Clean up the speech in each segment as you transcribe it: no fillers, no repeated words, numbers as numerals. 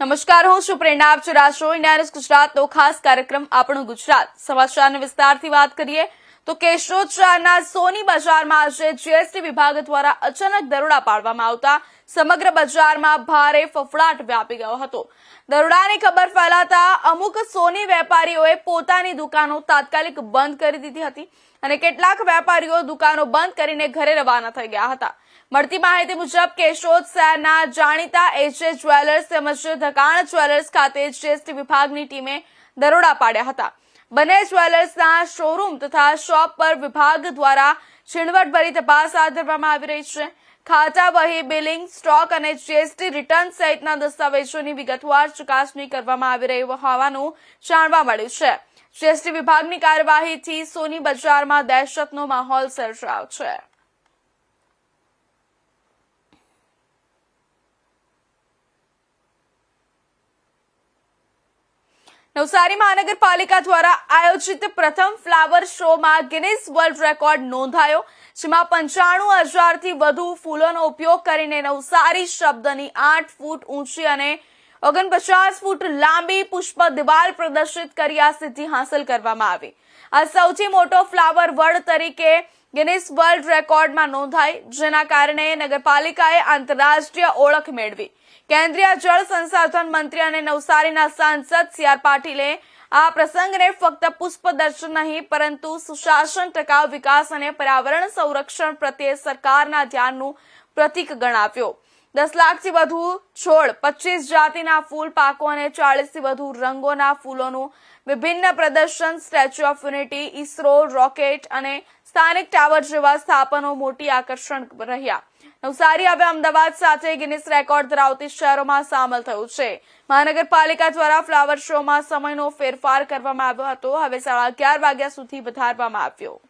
નમસ્કાર, હું છું પ્રેરણા. આપ જોઈ રહ્યા છો ઇન્ડિયા ન્યૂઝ ગુજરાતનો ખાસ કાર્યક્રમ આપણું ગુજરાત. સમાચારના વિસ્તારથી વાત કરીએ તો કેશોદ શહેરના સોની બજારમાં આજે જીએસટી વિભાગ દ્વારા અચાનક દરોડા પાડવામાં આવતા સમગ્ર બજારમાં ભારે ફફડાટ વ્યાપી ગયો હતો. દરોડાની ખબર ફેલાતા અમુક સોની વેપારીઓએ પોતાની દુકાનો તાત્કાલિક બંધ કરી દીધી હતી અને કેટલાક વેપારીઓ દુકાનો બંધ કરીને ઘરે રવાના થઈ ગયા હતા. મળતી માહિતી મુજબ કેશોદ શહેરના જાણીતા એચએ જ્વેલર્સ તેમજ ધકાણ જ્વેલર્સ ખાતે જીએસટી વિભાગની ટીમે દરોડા પાડ્યા હતા. બંને જ્વેલર્સના શોરૂમ તથા શોપ પર વિભાગ દ્વારા ઝીણવટભરી તપાસ હાથ ધરવામાં આવી રહી છે. ખાતા વહી, બિલિંગ, સ્ટોક અને જીએસટી રિટર્ન સહિતના દસ્તાવેજોની વિગતવાર ચકાસણી કરવામાં આવી રહી હોવાનું જાણવા મળ્યું છે. જીએસટી વિભાગની કાર્યવાહીથી સોની બજારમાં દહેશતનો માહોલ સર્જાયો છે. નવસારી મહાનગરપાલિકા દ્વારા આયોજિત પ્રથમ ફ્લાવર શોમાં ગિનિસ વર્લ્ડ રેકોર્ડ નોંધાયો, જેમાં 95,000થી વધુ ફૂલોનો ઉપયોગ કરીને નવસારી શબ્દની 8 ફૂટ ઊંચી અને 49 ફૂટ લાંબી પુષ્પ દિવાલ પ્રદર્શિત કરી આ સિદ્ધિ હાંસલ કરવામાં આવી. આ સૌથી મોટો ફ્લાવર વર્લ્ડ તરીકે ગિનિસ વર્લ્ડ રેકોર્ડમાં નોંધાઈ, જેના કારણે નગરપાલિકાએ આંતરરાષ્ટ્રીય ઓળખ મેળવી. કેન્દ્રીય જળ સંસાધન મંત્રી અને નવસારીના સાંસદ સી.આર. પાટીલે આ પ્રસંગને ફક્ત પુષ્પ દર્શન નહીં પરંતુ સુશાસન, ટકાઉ વિકાસ અને પર્યાવરણ સંરક્ષણ પ્રત્યે સરકારના ધ્યાનનું પ્રતીક ગણાવ્યો. 10 લાખથી વધુ છોડ, 25 જાતિના ફૂલ પાકો અને 40થી વધુ રંગોના ફૂલોનું વિભિન્ન પ્રદર્શન statue of unity, ISRO rocket અને સ્થાનિક ટાવર જેવા સ્થાપનો મોટી આકર્ષણ રહ્યા. નવસારી હવે અમદાવાદ સાથે ગિનિસ રેકોર્ડ ધરાવતી શહેરોમાં સામેલ થયું છે. મહાનગરપાલિકા દ્વારા ફ્લાવર શોમાં સમયનો ફેરફાર કરવામાં આવ્યો હતો. હવે 11:30 વાગ્યા સુધી વધારવામાં આવ્યો.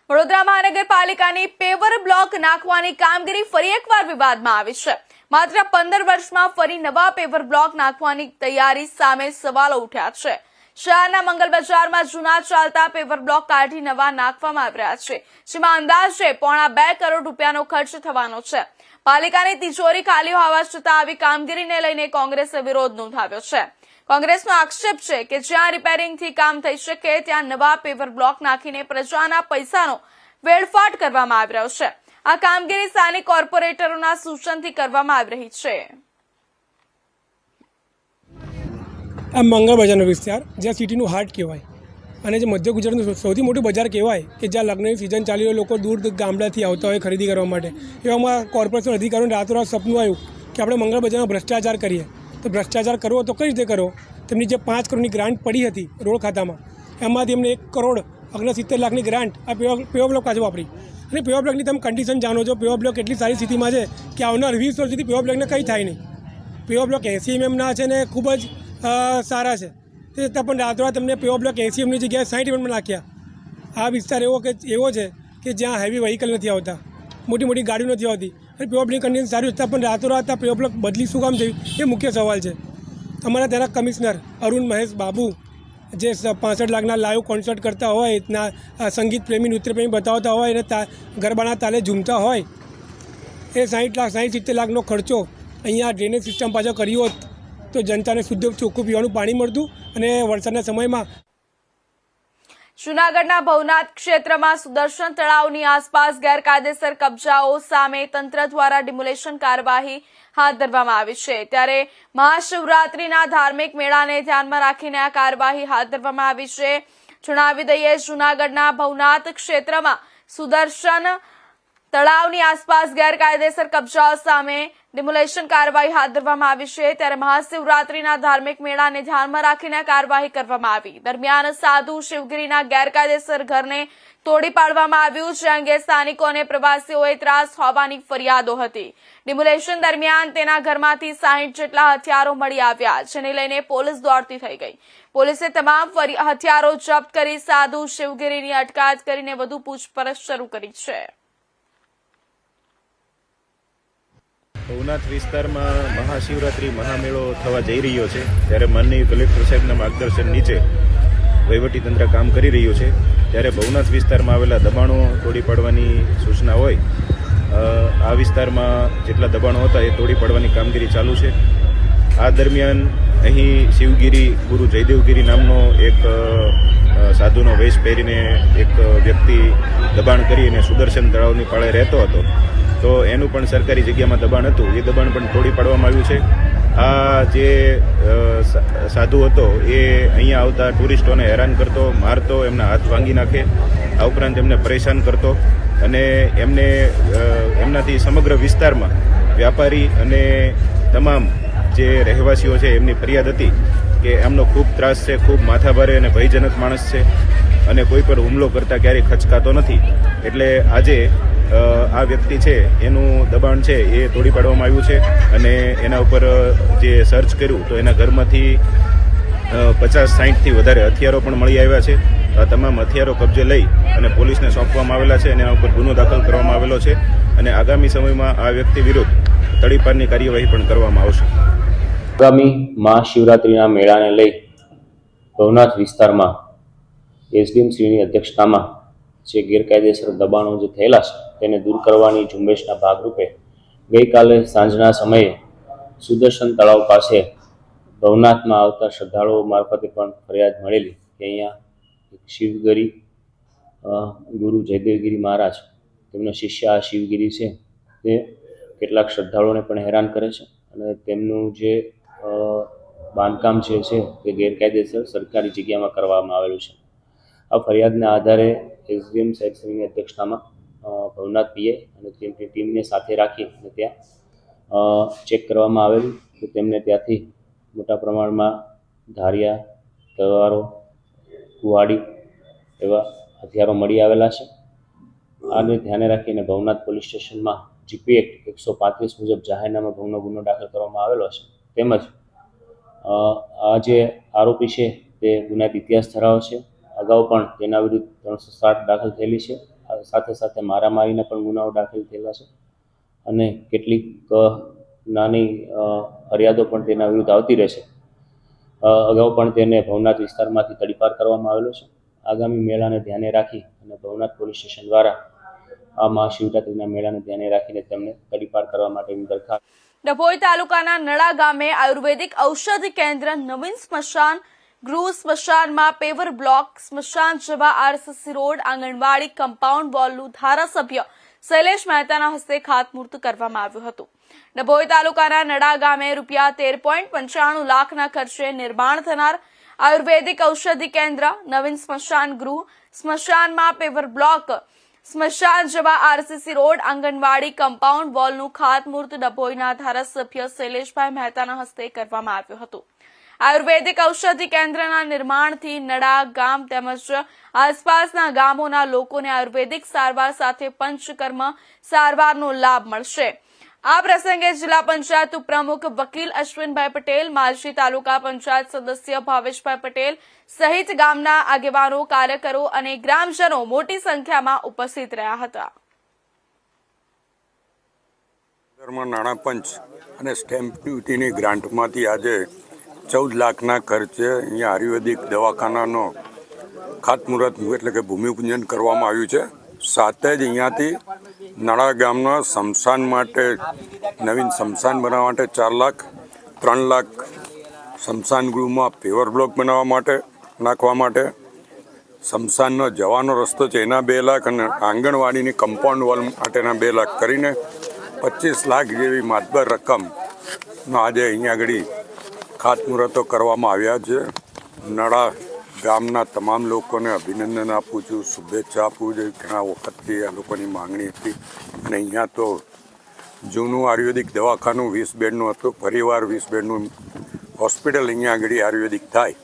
વડોદરા મહાનગરપાલિકાની પેવર બ્લોક નાખવાની કામગીરી ફરી એકવાર વિવાદમાં આવી છે. માત્ર 15 વર્ષમાં ફરી નવા પેવર બ્લોક નાખવાની તૈયારી સામે સવાલો ઉઠ્યા છે. શહેરના મંગલ બજારમાં જૂના ચાલતા પેવર બ્લોક કાઢી નવા નાખવામાં આવી રહ્યા છે, જેમાં અંદાજે ₹2.5 કરોડ રૂપિયાનો ખર્ચ થવાનો છે. પાલિકાની તિજોરી ખાલી હોવા છતાં આવી કામગીરીને લઈને કોંગ્રેસે વિરોધ નોંધાવ્યો છે. કોંગ્રેસનો આક્ષેપ છે કે જ્યાં રિપેરિંગથી કામ થઈ શકે ત્યાં નવા પેવર બ્લોક નાખીને પ્રજાના પૈસાનો વેડફાટ કરવામાં આવી રહ્યો છે. આ કામગીરી સ્થાનિક કોર્પોરેટરોના સૂચનથી કરવામાં આવી રહી છે. આ મંગળ બજારનો વિસ્તાર જ્યાં સિટીનું હાર્ટ કહેવાય અને જે મધ્ય ગુજરાતનું સૌથી મોટું બજાર કહેવાય કે જ્યાં લગ્નની સિઝન ચાલી હોય, લોકો દૂર ગામડાથી આવતા હોય ખરીદી કરવા માટે. એવામાં કોર્પોરેશન અધિકારીઓને રાતોરાત સપનું આવ્યું કે આપણે મંગળ બજારમાં ભ્રષ્ટાચાર કરીએ. તો ભ્રષ્ટાચાર કરવો તો કઈ રીતે કરો? તેમની જે 5 કરોડની ગ્રાન્ટ પડી હતી રોડ ખાતામાં, એમાંથી એમને 1 કરોડ 69 લાખની ગ્રાન્ટ આ પેવર બ્લોક પાછું વાપરી. અને પેવર બ્લોકની તમે કન્ડિશન જાણો છો. પેવર બ્લોક એટલી સારી સ્થિતિમાં છે કે આવનાર 20 વર્ષ સુધી પેવર બ્લોકને કંઈ થાય નહીં. પેવર બ્લોક 80 mm છે ને ખૂબ જ સારા છે. તે છતાં પણ રાતોરાત તમને પેવર બ્લોક 80 mm ની જગ્યાએ 60 mm નાખ્યા. આ વિસ્તાર એવો છે કે જ્યાં હેવી વ્હીકલ નથી આવતા, મોટી મોટી ગાડીઓ નથી આવતી અને પેવર બ્લોકની કન્ડિશન સારી છતાં પણ રાતોરાત આ પેવર બ્લોક બદલી શું કામ થયું એ મુખ્ય સવાલ છે. અમારા ત્યાંના કમિશનર અરુણ મહેશ બાબુ જે 65 લાખના લાઈવ કોન્સર્ટ કરતા હોય, સંગીત પ્રેમી, નૃત્ય પ્રેમી બતાવતા હોય અને ગરબાના તાલે ઝૂમતા હોય, એ 60-70 લાખનો ખર્ચો અહીંયા ડ્રેનેજ સિસ્ટમ પાછળ કર્યો હોત તો જનતાને શુદ્ધ ચોખ્ખું પીવાનું પાણી મળતું અને વરસાદના સમયમાં. જૂનાગઢના ભવનાથ ક્ષેત્રમાં સુદર્શન તળાવની આસપાસ ગેરકાયદેસર કબજાઓ સામે તંત્ર દ્વારા ડિમોલેશન કાર્યવાહી હાથ ધરવામાં આવી છે. ત્યારે મહાશિવરાત્રીના ધાર્મિક મેળાને ધ્યાનમાં રાખીને આ કાર્યવાહી હાથ ધરવામાં આવી છે. જણાવી દઈએ, જૂનાગઢના ભવનાથ ક્ષેત્રમાં સુદર્શન તળાવની આસપાસ ગેરકાયદેસર કબજાઓ સામે ડિમોલેશન કાર્યવાહી હાથ ધરવામાં આવી છે. ત્યારે મહાશિવરાત્રીના ધાર્મિક મેળાને ધ્યાનમાં રાખીને કાર્યવાહી કરવામાં આવી. દરમિયાન સાધુ શિવગીરીના ગેરકાયદેસર ઘરને તોડી પાડવામાં આવ્યું, જે અંગે સ્થાનિકો અને પ્રવાસીઓએ ત્રાસ હોવાની ફરિયાદો હતી. ડિમોલેશન દરમિયાન તેના ઘરમાંથી 60 જેટલા હથિયારો મળી આવ્યા, જેને લઈને પોલીસ દોડતી થઈ ગઈ. પોલીસે તમામ હથિયારો જપ્ત કરી સાધુ શિવગીરીની અટકાયત કરીને વધુ પૂછપરછ શરૂ કરી છે. ભવનાથ વિસ્તારમાં મહાશિવરાત્રી મહામેળો થવા જઈ રહ્યો છે, ત્યારે માનનીય કલેક્ટર સાહેબના માર્ગદર્શન નીચે વહીવટીતંત્ર કામ કરી રહ્યું છે. ત્યારે ભવનાથ વિસ્તારમાં આવેલા દબાણો તોડી પાડવાની સૂચના હોય આ વિસ્તારમાં જેટલા દબાણો હતા એ તોડી પાડવાની કામગીરી ચાલુ છે. આ દરમિયાન અહીં શિવગીરી ગુરુ જયદેવગીરી નામનો એક સાધુનો વેશ પહેરીને એક વ્યક્તિ દબાણ કરીને સુદર્શન તળાવની પાળે રહેતો હતો. તો એનું પણ સરકારી જગ્યામાં દબાણ હતું, એ દબાણ પણ તોડી પાડવામાં આવ્યું છે. આ જે સાધુ હતો એ અહીંયા આવતા ટુરિસ્ટોને હેરાન કરતો, મારતો, એમના હાથ ભાંગી નાખે, આ ઉપરાંત એમને પરેશાન કરતો અને એમનાથી સમગ્ર વિસ્તારમાં વ્યાપારી અને તમામ જે રહેવાસીઓ છે એમની ફરિયાદ હતી કે એમનો ખૂબ ત્રાસ છે, ખૂબ માથાભારે અને ભયજનક માણસ છે અને કોઈ પર હુમલો કરતાં ક્યારેય ખચકાતો નથી. એટલે આજે આ વ્યક્તિ છે એનું દબાણ છે એ તોડી પાડવામાં આવ્યું છે અને એના ઉપર જે સર્ચ કર્યું તો એના ઘરમાંથી 50-60થી વધારે હથિયારો પણ મળી આવ્યા છે. આ તમામ હથિયારો કબજે લઈ અને પોલીસને સોંપવામાં આવેલા છે અને એના ઉપર ગુનો દાખલ કરવામાં આવેલો છે અને આગામી સમયમાં આ વ્યક્તિ વિરુદ્ધ તડીપારની કાર્યવાહી પણ કરવામાં આવશે. આગામી મહાશિવરાત્રિના મેળાને લઈ ભવનાથ વિસ્તારમાં એસડીએમ શ્રીની અધ્યક્ષતામાં જે ગેરકાયદેસર દબાણો જે થયેલા છે તેને દૂર કરવાની ઝુંબેશના ભાગરૂપે ગઈકાલે સાંજના સમયે સુદર્શન તળાવ પાસે ભવનાથમાં આવતા શ્રદ્ધાળુઓ મારફતે પણ ફરિયાદ મળેલી કે અહીંયા એક શિવગીરી ગુરુ જયદેવગીરી મહારાજ, તેમનો શિષ્ય આ શિવગીરી છે, તે કેટલાક શ્રદ્ધાળુઓને પણ હેરાન કરે છે અને તેમનું જે બાંધકામ છે તે ગેરકાયદેસર સરકારી જગ્યામાં કરવામાં આવેલું છે. આ ફરિયાદના આધારે એસડીએમ સાહેબશ્રીની અધ્યક્ષતામાં ભવનાથ પીએ અને તેમની ટીમને સાથે રાખી અને ત્યાં ચેક કરવામાં આવેલું તો તેમને ત્યાંથી મોટા પ્રમાણમાં ધારિયા, તલવારો, કુહાડી એવા હથિયારો મળી આવેલા છે. આને ધ્યાને રાખીને ભવનાથ પોલીસ સ્ટેશનમાં જીપી એક્ટ 135 મુજબ જાહેરનામા ભંગનો ગુનો દાખલ કરવામાં આવેલો છે. તેમજ આ જે આરોપી છે તે ગુનાહિત ઇતિહાસ ધરાવે છે. અગાઉ પણ તેના વિરુદ્ધ 360 દાખલ થયેલી છે. સાથે સાથે મારામારીના પણ ગુનાઓ દાખલ થયેલા છે અને કેટલીક નાની ફરિયાદો પણ તેના વિરુદ્ધ આવતી રહેશે. અગાઉ પણ તેને ભવનાથ વિસ્તારમાંથી તડીપાર કરવામાં આવેલો છે. આગામી મેળાને ધ્યાને રાખી અને ભવનાથ પોલીસ સ્ટેશન દ્વારા આ મહાશિવરાત્રિના મેળાને ધ્યાને રાખીને તેમને તડીપાર કરવા માટેની દરખાસ્ત. ડભોઈ તાલુકાના નડા ગામે આયુર્વેદિક ઔષધિ કેન્દ્ર, નવીન સ્મશાન ગૃહ, સ્મશાનમાં પેવર બ્લોક, સ્મશાન જેવા આરસીસી રોડ, આંગણવાડી કમ્પાઉન્ડ વોલનું ધારાસભ્ય શૈલેષ મહેતાના હસ્તે ખાતમુહૂર્ત કરવામાં આવ્યું હતું. ડભોઈ તાલુકાના નડા ગામે ₹13.95 લાખના ખર્ચે નિર્માણ થનાર આયુર્વેદિક ઔષધિ કેન્દ્ર, નવીન સ્મશાન ગૃહ, સ્મશાનમાં પેવર બ્લોક, સ્મશાન જેવા આરસીસી રોડ, આંગણવાડી કમ્પાઉન્ડ વોલનું ખાતમુહૂર્ત ડભોઈના ધારાસભ્ય શૈલેષભાઈ મહેતાના હસ્તે કરવામાં આવ્યું હતું. આયુર્વેદિક ઔષધિ કેન્દ્રના નિર્માણથી નડા ગામ તેમજ આસપાસના ગામોના લોકોને આયુર્વેદિક સારવાર સાથે પંચકર્મ સારવારનો લાભ મળશે. આ પ્રસંગે જિલ્લા પંચાયત પ્રમુખ વકીલ અશ્વિનભાઈ પટેલ, માલજી તાલુકા પંચાયત સદસ્ય ભાવેશભાઈ પટેલ સહિત ગામના આગેવાનો, કાર્યકરો અને ગ્રામજનો મોટી સંખ્યામાં ઉપસ્થિત રહ્યા હતા. નાણાં પંચ અને સ્ટેમ્પ ડ્યુટીની ગ્રાન્ટમાંથી આજે 14 લાખના ખર્ચે અહીંયા આયુર્વેદિક દવાખાનાનો ખાતમુહૂર્ત એટલે કે ભૂમિપૂજન કરવામાં આવ્યું છે. સાથે જ અહીંયાથી નડા ગામના સ્મશાન માટે નવીન સ્મશાન બનાવવા માટે 4 લાખ, 3 લાખ સ્મશાન ગૃહમાં પેવર બ્લોક બનાવવા માટે નાખવા માટે, સ્મશાનનો જવાનો રસ્તો છે એના 2 લાખ અને આંગણવાડીની કમ્પાઉન્ડ વોલ માટેના 2 લાખ કરીને 25 લાખ જેવી માતબર રકમનો આજે અહીંયા આગળ ખાતમુહૂર્તો કરવામાં આવ્યા છે. નડા ગામના તમામ લોકોને અભિનંદન આપું છું, શુભેચ્છા આપું છું. ઘણા વખતથી આ લોકોની માંગણી હતી અને અહીંયા તો જૂનું આયુર્વેદિક દવાખાનું 20 બેડનું હતું, ફરીવાર 20 બેડનું હોસ્પિટલ અહીંયા આગળ આયુર્વેદિક થાય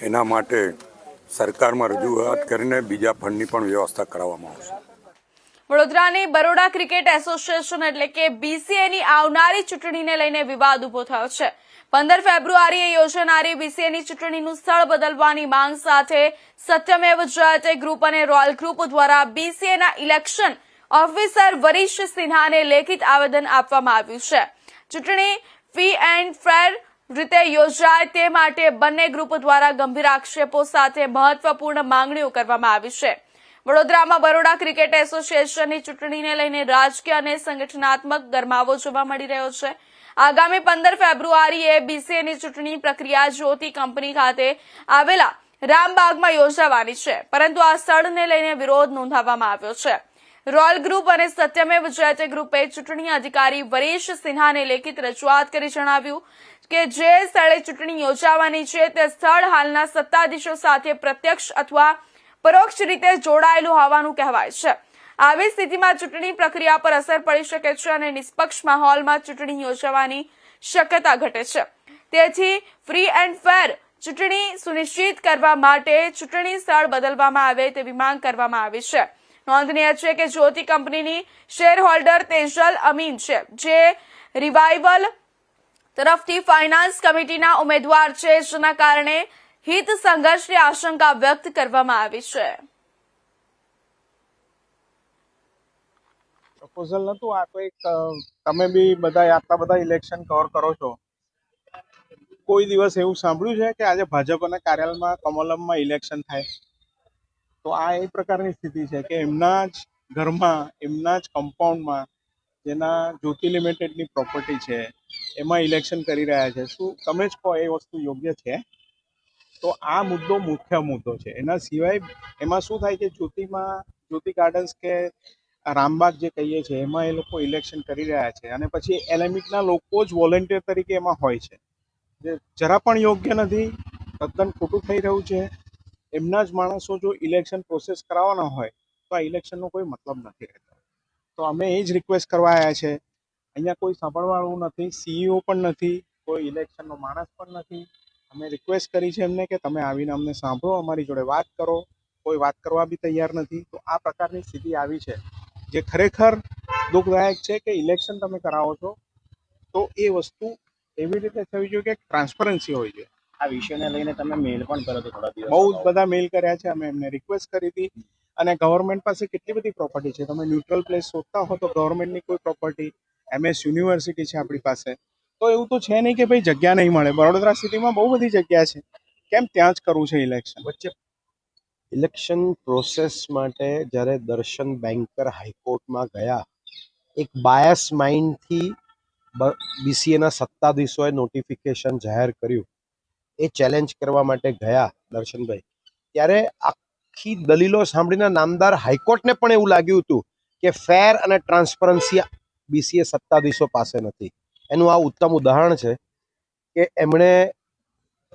એના માટે સરકારમાં રજૂઆત કરીને બીજા ફંડની પણ વ્યવસ્થા કરાવવામાં આવશે. વડોદરાની બરોડા ક્રિકેટ એસોસિએશન એટલે કે બીસીએની આવનારી ચૂંટણીને લઈને વિવાદ ઉભો થયો છે. 15 ફેબ્રુઆરીએ યોજાનારી બીસીએની ચૂંટણીનું સ્થળ બદલવાની માંગ સાથે સત્યમેવ જયતે ગ્રુપ અને રોયલ ગ્રુપ દ્વારા બીસીએના ઇલેક્શન ઓફિસર વરીશ સિન્હાને લેખિત આવેદન આપવામાં આવ્યું છે. ચૂંટણી ફ્રી એન્ડ ફેર રીતે યોજાય તે માટે બંને ગ્રુપ દ્વારા ગંભીર આક્ષેપો સાથે મહત્વપૂર્ણ માંગણીઓ કરવામાં આવી છે. વડોદરામાં બરોડા ક્રિકેટ એસોસિએશનની ચૂંટણીને લઈને રાજકીય અને સંગઠનાત્મક ગરમાવો જોવા મળી રહ્યો છે. આગામી 15 ફેબ્રુઆરીએ બીસીએની ચૂંટણી પ્રક્રિયા જ્યોતિ કંપની ખાતે આવેલા રામબાગમાં યોજાવાની છે, પરંતુ આ સ્થળને લઈને વિરોધ નોંધાવવામાં આવ્યો છે. રોયલ ગ્રુપ અને સત્યમેવ જયતે ગ્રુપે ચૂંટણી અધિકારી વરીશ સિન્હાને લેખિત રજૂઆત કરી જણાવ્યું કે જે સ્થળે ચૂંટણી યોજાવાની છે તે સ્થળ હાલના સત્તાધીશો સાથે પ્રત્યક્ષ અથવા પરોક્ષ રીતે જોડાયેલું હોવાનું કહેવાય છે. આવી સ્થિતિમાં ચૂંટણી પ્રક્રિયા પર અસર પડી શકે છે અને નિષ્પક્ષ માહોલમાં ચૂંટણી યોજવાની શક્યતા ઘટે છે. તેથી ફ્રી એન્ડ ફેર ચૂંટણી સુનિશ્ચિત કરવા માટે ચૂંટણી સ્થળ બદલવામાં આવે તેવી માંગ કરવામાં આવી છે. નોંધનીય છે કે જ્યોતિ કંપનીની શેર હોલ્ડર તેજલ અમીન છે, જે રિવાઇવલ તરફથી ફાઇનાન્સ કમિટીના ઉમેદવાર છે, જેના કારણે હિત સંઘર્ષની આશંકા વ્યક્ત કરવામાં આવી છે. પ્રપોઝલ નતું આ તો એક તમે બી બધા આટલા બધા ઇલેક્શન કવર કરો છો, કોઈ દિવસ એવું સાંભળ્યું છે કે આજે ભાજપના કાર્યાલયમાં કમલમમાં ઇલેક્શન થાય? તો આ એ પ્રકારની સ્થિતિ છે કે એમના જ ઘરમાં, એમના જ કમ્પાઉન્ડમાં, જેના જ્યોતિ લિમિટેડની પ્રોપર્ટી છે, એમાં ઇલેક્શન કરી રહ્યા છે. શું તમે જ કહો એ વસ્તુ યોગ્ય છે? તો આ મુદ્દો મુખ્ય મુદ્દો છે. એના સિવાય એમાં શું થાય કે જ્યોતિ ગાર્ડન્સ કે રામબાગ જે કહીએ છીએ એમાં એ લોકો ઇલેક્શન કરી રહ્યા છે અને પછી એલેમિકના લોકો જ વોલેન્ટિયર તરીકે એમાં હોય છે, જે જરા પણ યોગ્ય નથી, તદ્દન ખોટું થઈ રહ્યું છે. એમના જ માણસો જો ઇલેક્શન પ્રોસેસ કરાવવાના હોય તો આ ઇલેક્શનનો કોઈ મતલબ નથી રહેતો. તો અમે એ જ રિક્વેસ્ટ કરવા આવ્યા છે. અહીંયા કોઈ સાંભળવાળું નથી, સીઈઓ પણ નથી, કોઈ ઇલેક્શનનો માણસ પણ નથી. અમે રિક્વેસ્ટ કરી છે એમને કે તમે આવીને અમને સાંભળો, અમારી જોડે વાત કરો. કોઈ વાત કરવા બી તૈયાર નથી. તો આ પ્રકારની સ્થિતિ આવી છે, જે ખરેખર દુઃખદાયક છે કે ઇલેક્શન તમે કરાવો છો તો એ વસ્તુ એવી રીતે થવી જોઈએ કે ટ્રાન્સપરન્સી હોવી જોઈએ. આ વિષયને લઈને તમે મેલ પણ કર્યો હતો થોડા દિવસ બહુ જ અગાઉ. બધા મેલ કર્યા છે. અમે એમને રિક્વેસ્ટ કરી હતી. અને ગવર્મેન્ટ પાસે કેટલી બધી પ્રોપર્ટી છે. તમે ન્યુટ્રલ પ્લેસ શોધતા હો તો ગવર્મેન્ટની કોઈ પ્રોપર્ટી, MS યુનિવર્સિટી છે આપણી પાસે, તો એવું તો છે નહીં કે ભાઈ જગ્યા નહીં મળે. વડોદરા સિટીમાં બહુ બધી જગ્યા છે, કેમ ત્યાં જ કરવું છે ઇલેક્શન? વચ્ચે ઇલેક્શન પ્રોસેસ માટે જ્યારે દર્શન બેન્કર હાઈકોર્ટમાં ગયા, એક બાયસ માઇન્ડથી BCAના સત્તાધીશોએ નોટિફિકેશન જાહેર કર્યું, એ ચેલેન્જ કરવા માટે ગયા દર્શનભાઈ, ત્યારે આખી દલીલો સાંભળીને નામદાર હાઈકોર્ટને પણ એવું લાગ્યું હતું કે ફેર અને ટ્રાન્સપરન્સી BCA સત્તાધીશો પાસે નથી. એનું આ ઉત્તમ ઉદાહરણ છે કે એમણે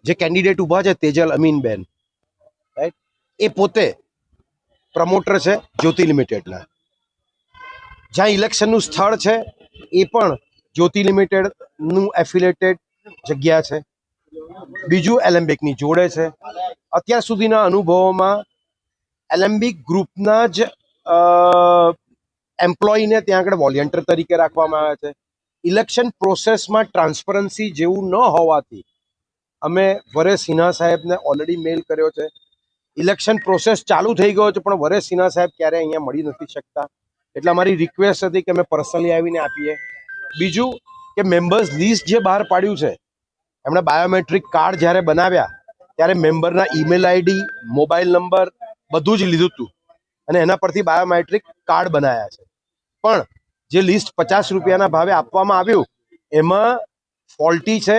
જે કેન્ડિડેટ ઊભા છે તેજલ અમીનબેન, રાઈટ, એ પોતે પ્રમોટર છે જ્યોતિ લિમિટેડના. જ્યાં ઇલેક્શનનું સ્થળ છે એ પણ જ્યોતિ લિમિટેડનું એફિલેટેડ જગ્યા છે. બીજું એલેમ્બિકની જોડે છે. અત્યાર સુધીના અનુભવોમાં એલેમ્બિક ગ્રુપના જ એમ્પ્લોયીને ત્યાં આગળ વોલેન્ટિયર તરીકે રાખવામાં આવ્યા છે. ઇલેક્શન પ્રોસેસમાં ટ્રાન્સપરન્સી જેવું ન હોવાથી અમે વરેશ સિન્હા સાહેબને ઓલરેડી મેલ કર્યો છે. ઇલેક્શન પ્રોસેસ ચાલુ થઈ ગયો છે પણ વરેશ સિન્હા સાહેબ ક્યારે અહીંયા મળી નથી શકતા, એટલે અમારી રિક્વેસ્ટ હતી કે અમે પર્સનલી આવીને આપીએ. બીજું કે મેમ્બર્સ લિસ્ટ જે બહાર પાડ્યું છે, એમણે બાયોમેટ્રિક કાર્ડ જ્યારે બનાવ્યા ત્યારે મેમ્બરના ઈમેલ ID, મોબાઈલ નંબર બધું જ લીધું હતું અને એના પરથી બાયોમેટ્રિક કાર્ડ બનાવ્યા છે. પણ જે લિસ્ટ 50 રૂપિયાના ભાવે આપવામાં આવ્યું એમાં ફોલ્ટી છે.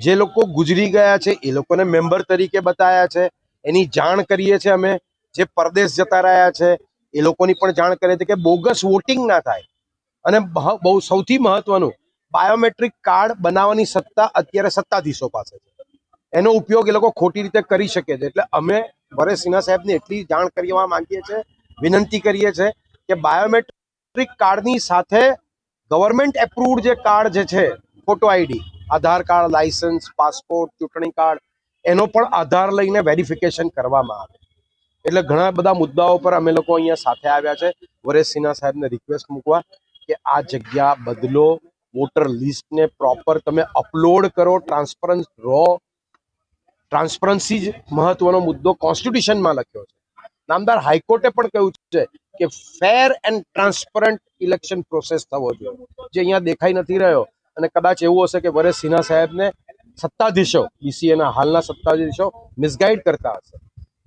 જે લોકો ગુજરી ગયા છે એ લોકોને મેમ્બર તરીકે બતાવ્યા છે, એની જાણ કરીએ છીએ અમે. જે પરદેશ જતા રહ્યા છે એ લોકોની પણ જાણ કરીએ છીએ કે બોગસ વોટિંગ ના થાય. અને બહુ સૌથી મહત્વનું, બાયોમેટ્રિક કાર્ડ બનાવવાની સત્તા અત્યારે સત્તાધીશો પાસે છે, એનો ઉપયોગ એ લોકો ખોટી રીતે કરી શકે છે. એટલે અમે વરેશ સિન્હા સાહેબને એટલી જાણ કરવા માંગીએ છીએ, વિનંતી કરીએ છીએ કે બાયોમેટ્રિક કાર્ડની સાથે ગવર્મેન્ટ એપ્રુવડ જે કાર્ડ જે છે, ફોટો ID, આધાર કાર્ડ, લાયસન્સ, પાસપોર્ટ, ચૂંટણી કાર્ડ, એનો પણ આધાર લઈને વેરિફિકેશન કરવામાં આવે. એટલે ઘણા બધા મુદ્દાઓ પર અમે લોકો અહીંયા સાથે આવ્યા છે વરેશ સિન્હા સાહેબને રિક્વેસ્ટ મૂકવા કે આ જગ્યા બદલો, વોટર લિસ્ટને પ્રોપર તમે અપલોડ કરો, ટ્રાન્સપરન્ટ રહો. ટ્રાન્સપરન્સી જ મહત્વનો મુદ્દો કોન્સ્ટિટ્યુશનમાં લખ્યો છે. નામદાર હાઈકોર્ટે પણ કહ્યું છે કે ફેર એન્ડ ટ્રાન્સપરન્ટ ઇલેક્શન પ્રોસેસ થવો જોઈએ, જે અહીંયા દેખાઈ નથી રહ્યો. અને કદાચ એવું હશે કે વરેશ સિન્હા સાહેબને સત્તાધીશો, BCAના હાલના સત્તાધીશો મિસગાઈડ કરતા હશે.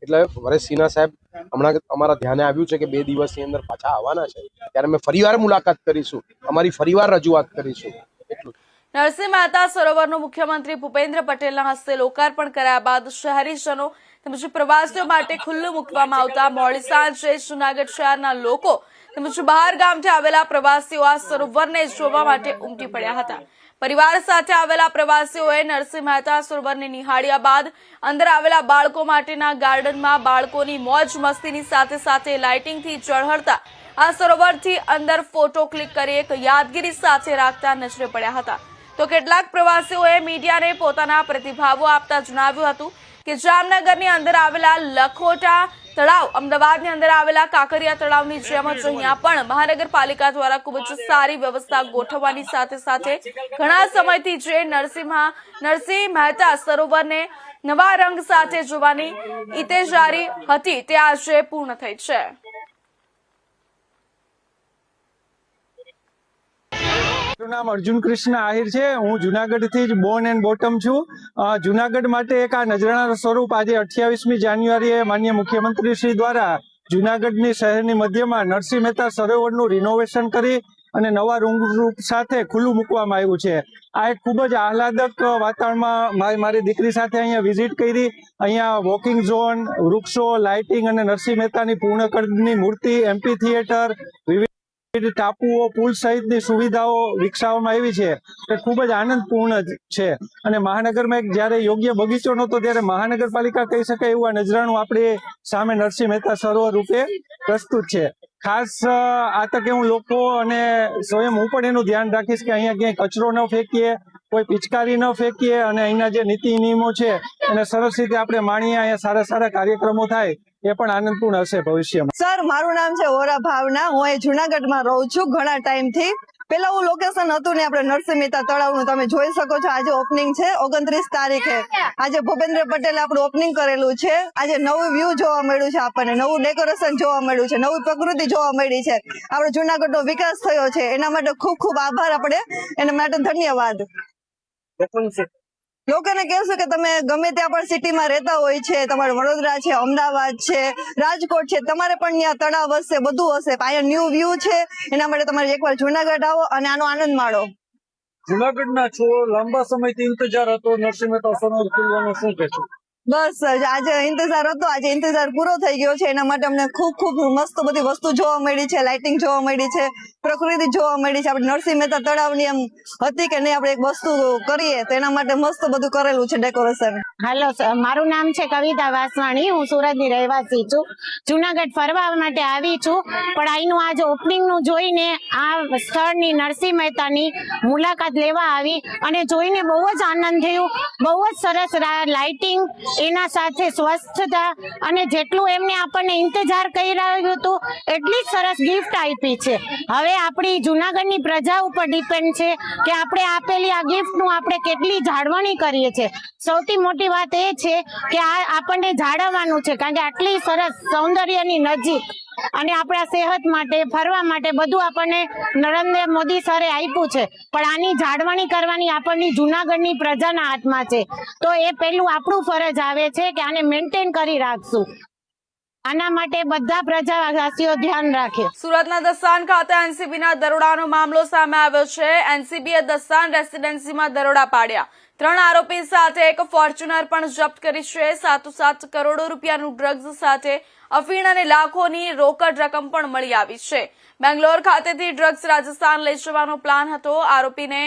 એટલે વરેશ સિન્હા સાહેબ હમણાં અમારા ધ્યાને આવ્યું છે કે 2 દિવસની અંદર પાછા આવવાના છે, ત્યારે અમે ફરીવાર મુલાકાત કરીશું, અમારી ફરીવાર રજૂઆત કરીશું. એટલું. નરસિંહ મહેતા સરોવરનું મુખ્યમંત્રી ભૂપેન્દ્ર પટેલના હસ્તે લોકાર્પણ કર્યા બાદ શહેરીજનો તેમજ પ્રવાસીઓ માટે ખુલ્લું મૂકવામાં આવતા મોડી સાંજે જૂનાગઢ શહેરના લોકો તેમજ બહાર ગામથી આવેલા પ્રવાસીઓ આ સરોવરને જોવા માટે ઉમટી પડ્યા હતા. પરિવાર સાથે આવેલા પ્રવાસીઓએ નરસિંહ મહેતા સરોવરને નિહાળ્યા બાદ અંદર આવેલા બાળકો માટેના ગાર્ડનમાં બાળકોની મોજ મસ્તીની સાથે સાથે લાઇટિંગથી ઝળહળતા આ સરોવરથી અંદર ફોટો ક્લિક કરી એક યાદગીરી સાથે રાખતા નજરે પડ્યા હતા. તો કેટલાક પ્રવાસીઓએ મીડિયાને પોતાના પ્રતિભાવો આપતા જણાવ્યું હતું કે જામનગરની અંદર આવેલા લખોટા તળાવ, અમદાવાદની અંદર આવેલા કાંકરિયા તળાવની જેમ જ અહીંયા પણ મહાનગરપાલિકા દ્વારા ખૂબ જ સારી વ્યવસ્થા ગોઠવવાની સાથે સાથે ઘણા સમયથી જે નરસિંહ મહેતા સરોવરને નવા રંગ સાથે જોવાની ઇતેજારી હતી તે આજે પૂર્ણ થઈ છે. મારું નામ અર્જુન કૃષ્ણ આહિર છે. હું જુનાગઢથી જ બોર્ન એન્ડ બોટમ છું. જુનાગઢ માટે એક આ નજરાણા સ્વરૂપ આજે 28મી જાન્યુઆરીએ માનનીય મુખ્યમંત્રી શ્રી દ્વારા જુનાગઢની શહેરની મધ્યમાં નરસિંહ મહેતા સરોવરનું રિનોવેશન કરી અને નવા રૂપ સાથે ખુલ્લું મૂકવામાં આવ્યું છે. આ એક ખૂબ જ આહલાદક વાતાવરણમાં મારી દીકરી સાથે અહીંયા વિઝિટ કરી. અહીંયા વોકિંગ ઝોન, વૃક્ષો, લાઇટિંગ અને નરસિંહ મહેતાની પૂર્ણ કદની મૂર્તિ, એમ્પી થિયેટર, ટાપુઓ, પુલ સહિતની સુવિધાઓ વિકસાવવામાં આવી છે. તે ખૂબ જ આનંદપૂર્ણ છે. અને મહાનગરમાં એક જ્યારે યોગ્ય બગીચો નહોતો ત્યારે મહાનગરપાલિકા કહી શકાય એવું આ નજરાણું આપણી સામે નરસિંહ મહેતા સરોવર રૂપે પ્રસ્તુત છે. ખાસ આ તકે હું લોકો અને સ્વયં હું પણ એનું ધ્યાન રાખીશ કે અહીંયા ક્યાંય કચરો ન ફેંકીએ, કોઈ પિચકારી ન ફેંકીએ અને અહીંના જે નીતિ નિયમો છે એને સરસ રીતે આપણે માણીએ. અહીંયા સારા સારા કાર્યક્રમો થાય એ પણ આનંદપૂર્ણ હશે ભવિષ્યમાં. સર, મારું નામ છે વોરા ભાવના. હું અહીં જુનાગઢમાં રહું છું ઘણા ટાઈમથી. પેલા હું લોકેશન હતું ને આપણે નરસિંહ મહેતા તળાવનું તમે જોઈ શકો છો. આજે ઓપનિંગ છે 29 તારીખે. આજે ભૂપેન્દ્ર પટેલે આપણું ઓપનિંગ કરેલું છે. આજે નવું વ્યૂ જોવા મળ્યું છે, આપણને નવું ડેકોરેશન જોવા મળ્યું છે, નવી પ્રકૃતિ જોવા મળી છે. આપણે જુનાગઢનો વિકાસ થયો છે એના માટે ખૂબ ખૂબ આભાર. આપણે એના માટે ધન્યવાદ. લોકોને કહેશું કે તમે ગમે ત્યાં પણ સિટીમાં રહેતા હોય છે, તમારે વડોદરા છે, અમદાવાદ છે, રાજકોટ છે, તમારે પણ ત્યાં તળાવ હશે, બધું હશે. અહીંયા ન્યૂ વ્યૂ છે, એના માટે તમારે એકવાર જુનાગઢ આવો અને આનો આનંદ માણો. જુનાગઢના છો, લાંબા સમયથી ઇંતજાર હતો નરસિંહ મહેતા સરોવર ખુલવાનો, શું કહેશો? બસ આજે ઇંતજાર હતો, આજે ઇંતજાર પૂરો થઈ ગયો છે. એના માટે અમને ખૂબ ખૂબ મસ્ત બધી વસ્તુ જોવા મળી છે, લાઇટિંગ જોવા મળી છે, પ્રકૃતિ જોવા મળી છે. આપણે નરસિંહ મહેતા તળાવની એમ હતી કે નહીં આપણે એક વસ્તુ કરીએ તો એના માટે મસ્ત બધું કરેલું છે ડેકોરેશન. હેલો, મારું નામ છે કવિતા વાસવાણી. હું સુરતની રહેવાસી છું. જુનાગઢ ફરવા માટે આવી છું, પણ અહીંનું આજે ઓપનિંગનું જોઈને આ સ્થળની નરસિંહ મહેતાની મુલાકાત લેવા આવી અને જોઈને બહુ જ આનંદ થયો. બહુ જ સરસ લાઇટિંગ, એના સાથે સ્વચ્છતા અને જેટલું એમને આપણને ઇંતજાર કરી રહ્યું હતું એટલી જ સરસ ગિફ્ટ આપી છે. હવે આપણી જુનાગઢની પ્રજા ઉપર ડિપેન્ડ છે કે આપણે આપેલી આ ગિફ્ટનું આપણે કેટલી જાળવણી કરીએ છીએ. સૌથી મોટી વાત એ છે કે આ આપણને જાળવવાનું છે, કારણ કે આટલી સરસ સૌંદર્યની નજીક અને આપણા સેહત માટે, ફરવા માટે બધું આપણને નરેન્દ્ર મોદી સરે આપ્યું છે, પણ આની જાળવણી કરવાની આપણની જુનાગઢની પ્રજાના હાથમાં છે. તો એ પેલું આપણું ફરજ આવે છે કે આને મેન્ટેન કરી રાખશું. આના માટે બધા પ્રજાવાસીઓ ધ્યાન રાખે. સુરતના દસ્તાન ખાતે એનસીબીના દરોડાનો મામલો સામે આવ્યો છે. એનસીબીએ દસ્તાન રેસીડેન્સીમાં દરોડા પાડ્યા. 3 આરોપી સાથે એક ફોર્ચ્યુનર પણ જપ્ત કરી છે. 7.7 કરોડ રૂપિયાનું ડ્રગ્સ સાથે અફીણ અને લાખોની રોકડ રકમ પણ મળી આવી છે. બેંગ્લોર ખાતેથી ડ્રગ્સ રાજસ્થાન લઈ જવાનો પ્લાન હતો. આરોપીને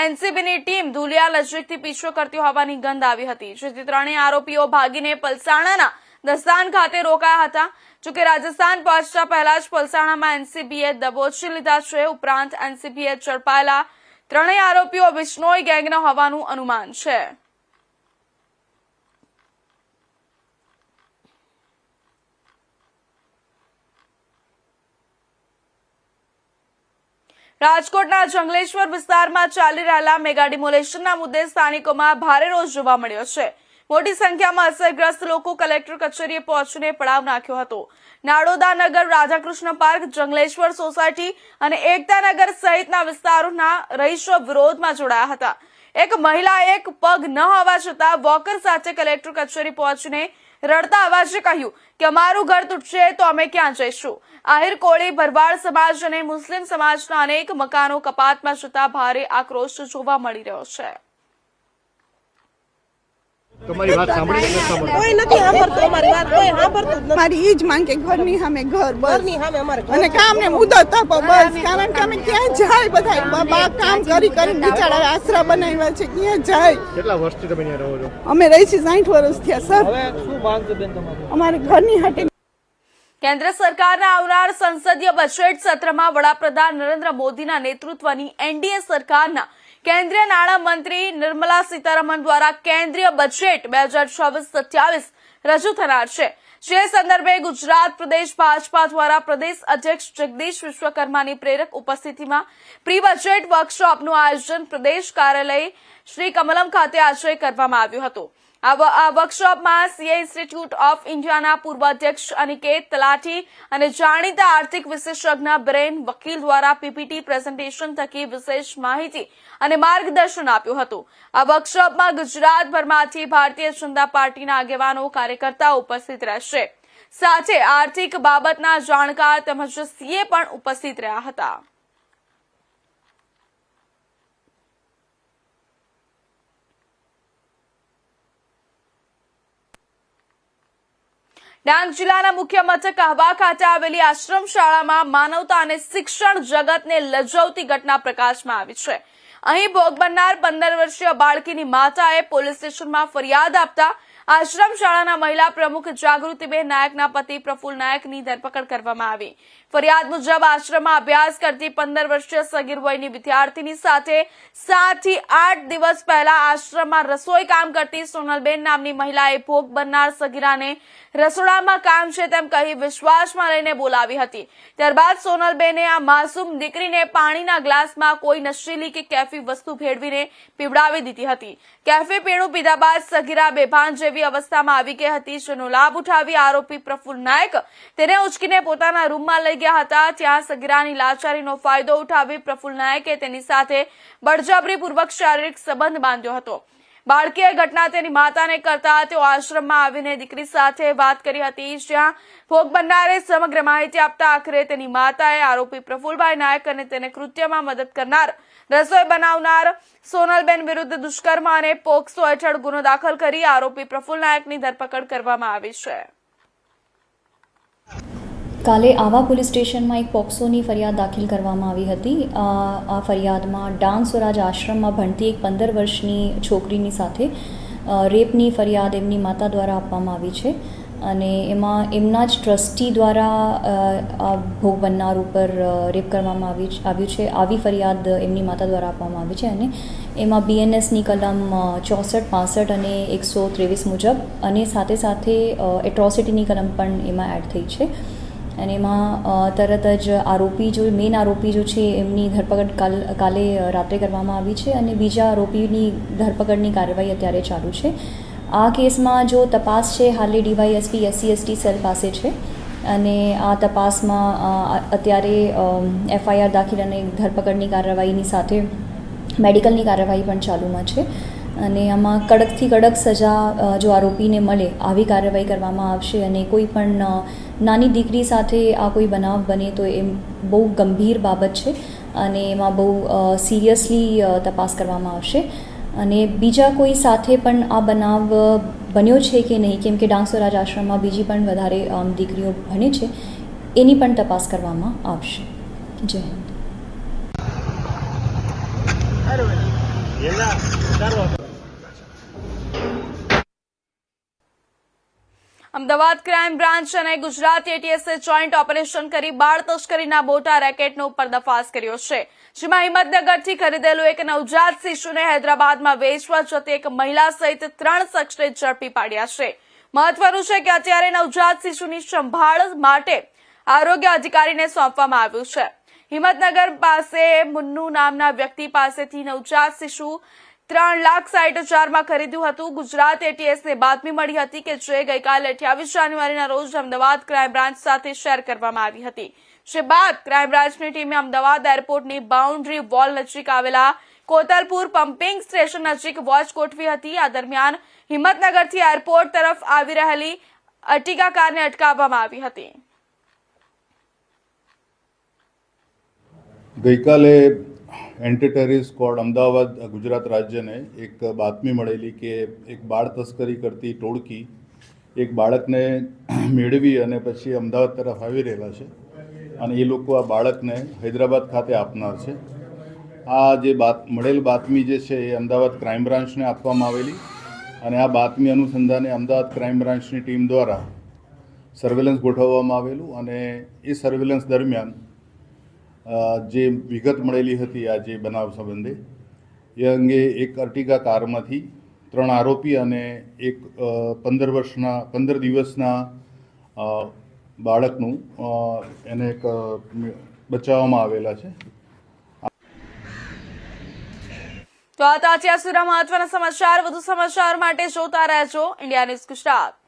એનસીબીની ટીમ ધુલિયા નજીકથી પીછો કરતી હોવાની ગંધ આવી હતી, જેથી 3 આરોપીઓ ભાગીને પલસાણાના દસ્તાન ખાતે રોકાયા હતા. જોકે રાજસ્થાન પહોંચતા પહેલા જ પલસાણામાં એનસીબીએ દબોચી લીધા છે. ઉપરાંત એનસીબીએ ઝડપાયેલા 3 આરોપીઓ બિશ્નોઈ ગેંગના હોવાનું અનુમાન છે. રાજકોટના જંગલેશ્વર વિસ્તારમાં ચાલી રહેલા મેગા ડિમોલેશનના મુદ્દે સ્થાનિકોમાં ભારે રોષ જોવા મળ્યો છે. મોટી સંખ્યામાં અસરગ્રસ્ત લોકો કલેક્ટર કચેરીએ પહોંચીને પડાવ નાખ્યો હતો. નાડોદા નગર, રાધાકૃષ્ણ પાર્ક, જંગલેશ્વર સોસાયટી અને એકતાનગર સહિતના વિસ્તારોના રહીશો વિરોધમાં જોડાયા હતા. એક મહિલાએ એક પગ ન હોવા છતાં વોકર સાથે કલેક્ટર કચેરી પહોંચીને રડતા અવાજે કહ્યું કે અમારું ઘર તૂટશે તો અમે ક્યાં જઈશું. આહિર કોળી ભરવાડ સમાજ અને મુસ્લિમ સમાજના અનેક મકાનો કપાતમાં જતા ભારે આક્રોશ જોવા મળી રહ્યો છે. તમારી વાત સાંભળી કોઈ નથી સાંભળતો. અમારી વાત કોઈ સાંભળતું જ નથી. મારી ઈ જ માંગ કે ઘરની સામે ઘર, ઘરની સામે અમારે અને કામને મુદત આપો બસ. કારણ કે અમે ક્યાં જાય બધા બા કામ કરી બિચારા આશરા બનાવ્યા છે, ક્યાં જાય. કેટલા વર્ષથી તમે અહીંયા રહો છો? અમે રહી છીએ 60 વર્ષ થયા સર. હવે શું માંગ છે બેન તમારી? અમારે ઘરની હાટે. કેન્દ્ર સરકારના આવનાર સંસદીય બજેટ સત્રમાં વડાપ્રધાન નરેન્દ્ર મોદીના નેતૃત્વની એનડીએ સરકારના કેન્દ્રીય નાણામંત્રી નિર્મલા સીતારમણ દ્વારા કેન્દ્રીય બજેટ 2024-27 રજૂ થનાર છે. જે સંદર્ભે ગુજરાત પ્રદેશ ભાજપા દ્વારા પ્રદેશ અધ્યક્ષ જગદીશ વિશ્વકર્માની પ્રેરક ઉપસ્થિતિમાં પ્રી બજેટ વર્કશોપનું આયોજન પ્રદેશ કાર્યાલય શ્રી કમલમ ખાતે આજે કરવામાં આવ્યું હતું. આ વર્કશોપમાં સીએ ઇન્સ્ટિટ્યૂટ ઓફ ઇન્ડિયાના પૂર્વ અધ્યક્ષ અનિકેત તલાટી અને જાણીતા આર્થિક વિશેષજ્ઞ બ્રેન વકીલ દ્વારા પીપીટી પ્રેઝન્ટેશન થકી વિશેષ માહિતી અને માર્ગદર્શન આપ્યું હતું. આ વર્કશોપમાં ગુજરાતભરમાંથી ભારતીય જનતા પાર્ટીના આગેવાનો કાર્યકર્તાઓ ઉપસ્થિત રહેશે. સાથે આર્થિક બાબતના જાણકાર તેમજ સીએ પણ ઉપસ્થિત રહ્યા હતા. ડાંગ જિલ્લાના મુખ્ય મથક આહવા ખાતે આવેલી આશ્રમ શાળામાં માનવતા અને શિક્ષણ જગતને લજવતી ઘટના પ્રકાશમાં આવી છે. અહીં ભોગ બનનાર 15 વર્ષીય બાળકીની માતાએ પોલીસ સ્ટેશનમાં ફરિયાદ આપતા આશ્રમ શાળાના મહિલા પ્રમુખ જાગૃતિબેન નાયકના પતિ પ્રફુલ નાયકની ધરપકડ કરવામાં આવી. ફરિયાદ મુજબ આશ્રમમાં અભ્યાસ કરતી 15 વર્ષીય સગીર વયની વિદ્યાર્થીની સાથે 7 થી 8 દિવસ પહેલા આશ્રમમાં રસોઈ કામ કરતી સોનલબેન નામની મહિલાએ ભોગ બનનાર સગીરાને રસોડામાં કામ છે તેમ કહી વિશ્વાસમાં લઈને બોલાવી હતી. ત્યારબાદ સોનલબેને આ માસૂમ દીકરીને પાણીના ગ્લાસમાં કોઈ નશીલી કે કેફી વસ્તુ ભેળવીને પીવડાવી દીધી હતી. કેફી પીણું પીધા બાદ સગીરા બેભાન જેવી અવસ્થામાં આવી ગઈ હતી, જેનો લાભ ઉઠાવી આરોપી પ્રફુલ નાયક તેને ઉચકીને પોતાના રૂમમાં લઈ ગયા હતા. ત્યાં સગીરાની લાચારીનો ફાયદો ઉઠાવી પ્રફુલ નાયકે તેની સાથે બળજબરીપૂર્વક શારીરિક સંબંધ બાંધ્યો હતો. બાળકીએ ઘટના તેની માતાને કરતા તેઓ આશ્રમમાં આવીને દીકરી સાથે વાત કરી હતી, જ્યાં ભોગ બનનારે સમગ્ર માહિતી આપતા આખરે તેની માતાએ આરોપી પ્રફુલભાઈ નાયક અને તેને કૃત્યમાં મદદ કરનાર રસોઈ બનાવનાર સોનલબેન વિરુદ્ધ દુષ્કર્મ અને પોક્સો હેઠળ ગુનો દાખલ કરી આરોપી પ્રફુલ નાયકની ધરપકડ કરવામાં આવી છે. કાલે આવા પોલીસ સ્ટેશનમાં એક પોક્સોની ફરિયાદ દાખલ કરવામાં આવી હતી. આ ફરિયાદમાં ડાંગ સ્વરાજ આશ્રમમાં ભણતી એક 15 વર્ષની છોકરીની સાથે રેપની ફરિયાદ એમની માતા દ્વારા આપવામાં આવી છે અને એમાં એમના જ ટ્રસ્ટી દ્વારા ભોગ બનનાર ઉપર રેપ કરવામાં આવ્યું છે. આવી ફરિયાદ એમની માતા દ્વારા આપવામાં આવી છે અને એમાં બીએનએસની કલમ 64, 65 અને 123 મુજબ અને સાથે સાથે એટ્રોસિટીની કલમ પણ એમાં એડ થઈ છે. અને એમાં તરત જ મેઇન આરોપી જો છે એમની ધરપકડ કાલે રાત્રે કરવામાં આવી છે અને બીજા આરોપીની ધરપકડની કાર્યવાહી અત્યારે ચાલુ છે. આ કેસમાં જો તપાસ છે હાલે ડીવાયએસપી SC/ST સેલ પાસે છે અને આ તપાસમાં અત્યારે FIR દાખલ અને ધરપકડની કાર્યવાહીની સાથે મેડિકલની કાર્યવાહી પણ ચાલુમાં છે અને આમાં કડકથી કડક સજા જો આરોપીને મળે આવી કાર્યવાહી કરવામાં આવશે અને કોઈ પણ નાની દીકરી સાથે આ કોઈ બનાવ બને તો એ બહુ ગંભીર બાબત છે અને એમાં બહુ સિરિયસલી તપાસ કરવામાં આવશે. અને બીજા કોઈ સાથે પણ આ બનાવ બન્યો છે કે નહીં, કેમ કે ડાંગ સ્વરાજ આશ્રમમાં બીજી પણ વધારે દીકરીઓ ભણે છે, એની પણ તપાસ કરવામાં આવશે. જય હિન્દ. અમદાવાદ ક્રાઇમ બ્રાન્ચ અને ગુજરાત ATSએ જોઈન્ટ ઓપરેશન કરી બાળ તસ્કરીના મોટા રેકેટનો પર્દાફાશ કર્યો છે, જેમાં હિંમતનગરથી ખરીદેલું એક નવજાત શિશુને હૈદરાબાદમાં વેચવા જતી એક મહિલા સહિત 3 શખ્સને ઝડપી પાડ્યા છે. મહત્વનું છે કે અત્યારે નવજાત શિશુની સંભાળ માટે આરોગ્ય અધિકારીને સોંપવામાં આવ્યું છે. હિંમતનગર પાસે મુન્નુ નામના વ્યક્તિ પાસેથી નવજાત શિશુ 3,60,000 ખરીદ્યું હતું. ગુજરાત ATSને બાતમી મળી હતી કે જે ગઈકાલે 28 જાન્યુઆરીના રોજ અમદાવાદ ક્રાઇમ બ્રાન્ચ સાથે શેર કરવામાં આવી હતી. જે બાદ ક્રાઇમ બ્રાન્ચની ટીમે અમદાવાદ એરપોર્ટની બાઉન્ડ્રી વોલ નજીક આવેલા કોતલપુર પમ્પિંગ સ્ટેશન નજીક વોચ ગોઠવી હતી. આ દરમિયાન હિંમતનગરથી એરપોર્ટ તરફ આવી રહેલી અર્ટિગા કારને અટકાવવામાં આવી હતી. ગઈકાલે anti terrorist squad Ahmedabad Gujarat રાજ્યને એક બાતમી મળેલી કે એક બાળ તસ્કરી કરતી ટોળકી એક બાળકને મેળવી અને પછી અમદાવાદ તરફ આવી રહેલા છે અને એ લોકો આ બાળકને હૈદરાબાદ ખાતે આપનાર છે. આ જે મળેલ બાતમી જે છે એ અમદાવાદ ક્રાઇમ બ્રાન્ચને આપવામાં આવેલી અને આ બાતમી અનુસંધાને અમદાવાદ ક્રાઇમ બ્રાન્ચની ટીમ દ્વારા સર્વેલન્સ ગોઠવવામાં આવેલું અને એ સર્વેલન્સ દરમિયાન જે વિગત મળેલી હતી આ જે બનાવ સંબંધે એ અંગે એક અર્ટિગા કારમાંથી 3 આરોપી અને એક 15 દિવસના બાળકનું એને એક બચાવવામાં આવેલા છે. તો આ હતા અત્યાર સુધીના મહત્વના સમાચાર. વધુ સમાચાર માટે જોતા રહેજો ઇન્ડિયા ન્યૂઝ ગુજરાત.